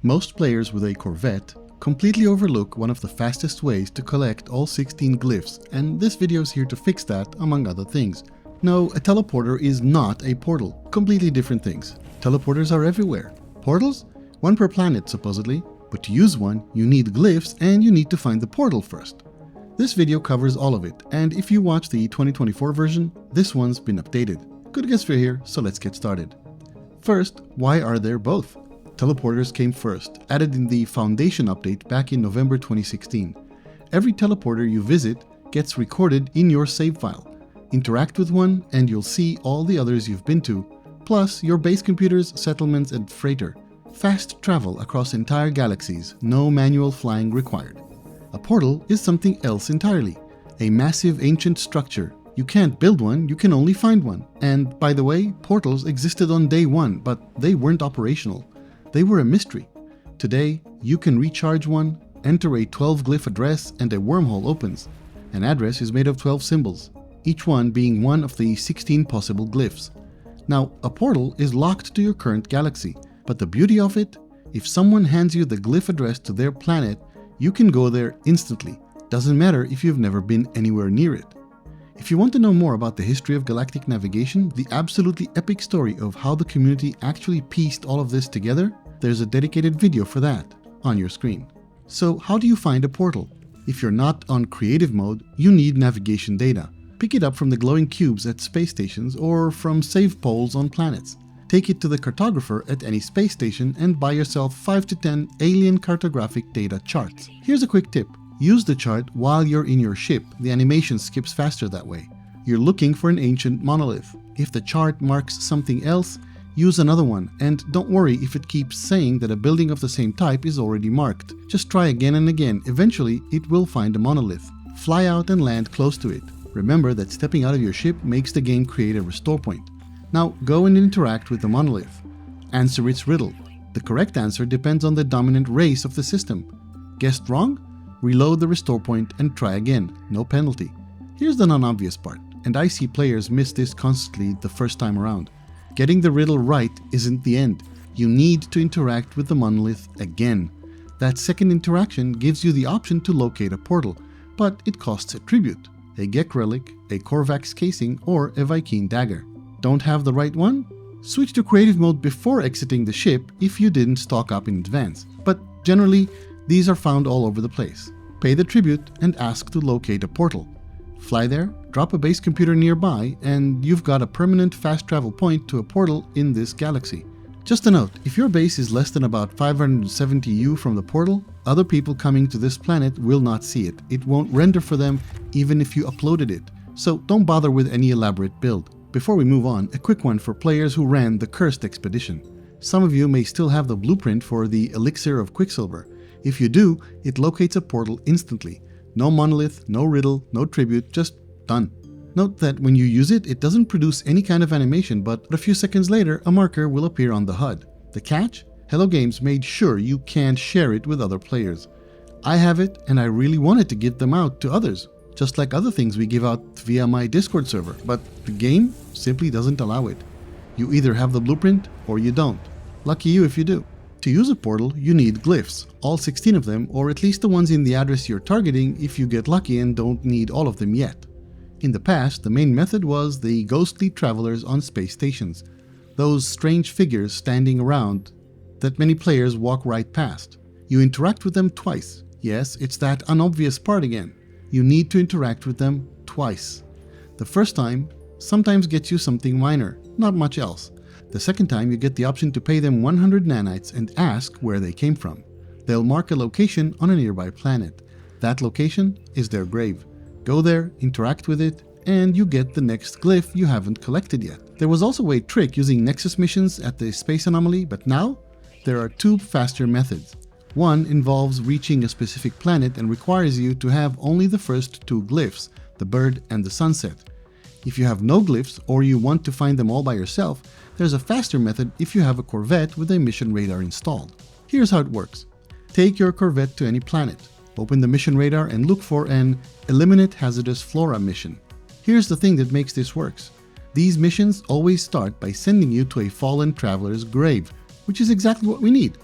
Most players with a Corvette completely overlook one of the fastest ways to collect all 16 glyphs, and this video is here to fix that, among other things. No, a teleporter is not a portal. Completely different things. Teleporters are everywhere. Portals? One per planet, supposedly. But to use one, you need glyphs and you need to find the portal first. This video covers all of it, and if you watch the 2024 version, this one's been updated. GoodGuysFree here, so let's get started. First, why are there both? Teleporters came first, added in the Foundation update back in November 2016. Every teleporter you visit gets recorded in your save file. Interact with one and you'll see all the others you've been to, plus your base computers, settlements, and freighter. Fast travel across entire galaxies, no manual flying required. A portal is something else entirely. A massive ancient structure. You can't build one, you can only find one. And by the way, portals existed on day one, but they weren't operational. They were a mystery. Today, you can recharge one, enter a 12 glyph address, and a wormhole opens. An address is made of 12 symbols, each one being one of the 16 possible glyphs. Now, a portal is locked to your current galaxy, but the beauty of it, if someone hands you the glyph address to their planet, you can go there instantly. Doesn't matter if you've never been anywhere near it. If you want to know more about the history of galactic navigation, the absolutely epic story of how the community actually pieced all of this together, there's a dedicated video for that on your screen. So how do you find a portal? If you're not on creative mode, you need navigation data. Pick it up from the glowing cubes at space stations or from save poles on planets. Take it to the cartographer at any space station and buy yourself 5 to 10 alien cartographic data charts. Here's a quick tip. Use the chart while you're in your ship. The animation skips faster that way. You're looking for an ancient monolith. If the chart marks something else, use another one, and don't worry if it keeps saying that a building of the same type is already marked. Just try again and again. Eventually, it will find a monolith. Fly out and land close to it. Remember that stepping out of your ship makes the game create a restore point. Now go and interact with the monolith. Answer its riddle. The correct answer depends on the dominant race of the system. Guessed wrong? Reload the restore point and try again, no penalty. Here's the non-obvious part, and I see players miss this constantly the first time around. Getting the riddle right isn't the end. You need to interact with the monolith again. That second interaction gives you the option to locate a portal, but it costs a tribute, a Gek relic, a Korvax casing, or a Vy'keen dagger. Don't have the right one? Switch to creative mode before exiting the ship if you didn't stock up in advance, but generally, these are found all over the place. Pay the tribute and ask to locate a portal. Fly there, drop a base computer nearby, and you've got a permanent fast travel point to a portal in this galaxy. Just a note, if your base is less than about 570 U from the portal, other people coming to this planet will not see it. It won't render for them even if you uploaded it, so don't bother with any elaborate build. Before we move on, a quick one for players who ran the Cursed Expedition. Some of you may still have the blueprint for the Elixir of Quicksilver. If you do, it locates a portal instantly. No monolith, no riddle, no tribute, just done. Note that when you use it, it doesn't produce any kind of animation, but a few seconds later, a marker will appear on the HUD. The catch? Hello Games made sure you can't share it with other players. I have it, and I really wanted to give them out to others, just like other things we give out via my Discord server, but the game simply doesn't allow it. You either have the blueprint or you don't. Lucky you if you do. To use a portal, you need glyphs, all 16 of them, or at least the ones in the address you're targeting if you get lucky and don't need all of them yet. In the past, the main method was the ghostly travelers on space stations, those strange figures standing around that many players walk right past. You interact with them twice. Yes, it's that unobvious part again. You need to interact with them twice. The first time sometimes gets you something minor, not much else. The second time you get the option to pay them 100 nanites and ask where they came from. They'll mark a location on a nearby planet. That location is their grave. Go there, interact with it, and you get the next glyph you haven't collected yet. There was also a trick using Nexus missions at the space anomaly, but now there are two faster methods. One involves reaching a specific planet and requires you to have only the first two glyphs, the bird and the sunset. If you have no glyphs or you want to find them all by yourself, there's a faster method if you have a Corvette with a Mission Radar installed. Here's how it works. Take your Corvette to any planet, open the Mission Radar and look for an Eliminate Hazardous Flora mission. Here's the thing that makes this work. These missions always start by sending you to a fallen traveler's grave, which is exactly what we need.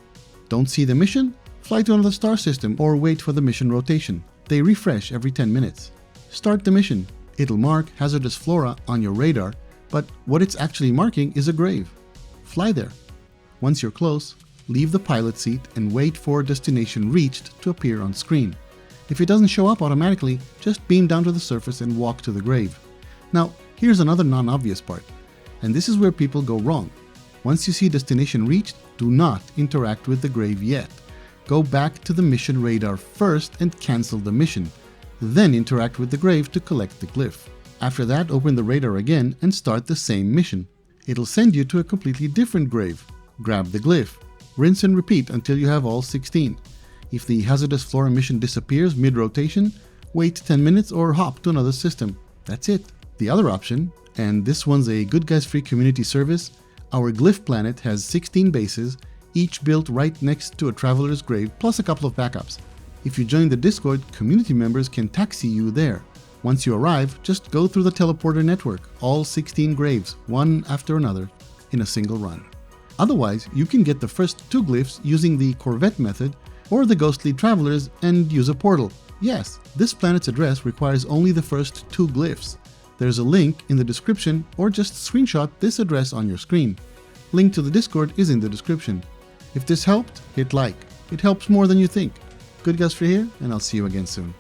Don't see the mission? Fly to another star system or wait for the mission rotation. They refresh every 10 minutes. Start the mission. It'll mark hazardous flora on your radar, but what it's actually marking is a grave. Fly there. Once you're close, leave the pilot seat and wait for destination reached to appear on screen. If it doesn't show up automatically, just beam down to the surface and walk to the grave. Now, here's another non-obvious part, and this is where people go wrong. Once you see destination reached, do not interact with the grave yet. Go back to the mission radar first and cancel the mission. Then interact with the grave to collect the glyph. After that, open the radar again and start the same mission. It'll send you to a completely different grave. Grab the glyph. Rinse and repeat until you have all 16. If the hazardous flora mission disappears mid-rotation, wait 10 minutes or hop to another system. That's it. The other option, and this one's a Good Guys Free community service, our Glyph planet has 16 bases, each built right next to a traveler's grave plus a couple of backups. If you join the Discord, community members can taxi you there. Once you arrive, just go through the teleporter network, all 16 graves, one after another, in a single run. Otherwise, you can get the first 2 glyphs using the Corvette Method or the ghostly travelers and use a portal. Yes, this planet's address requires only the first 2 glyphs. There's a link in the description, or just screenshot this address on your screen. Link to the Discord is in the description. If this helped, hit like. It helps more than you think. Good Guys Free here, and I'll see you again soon.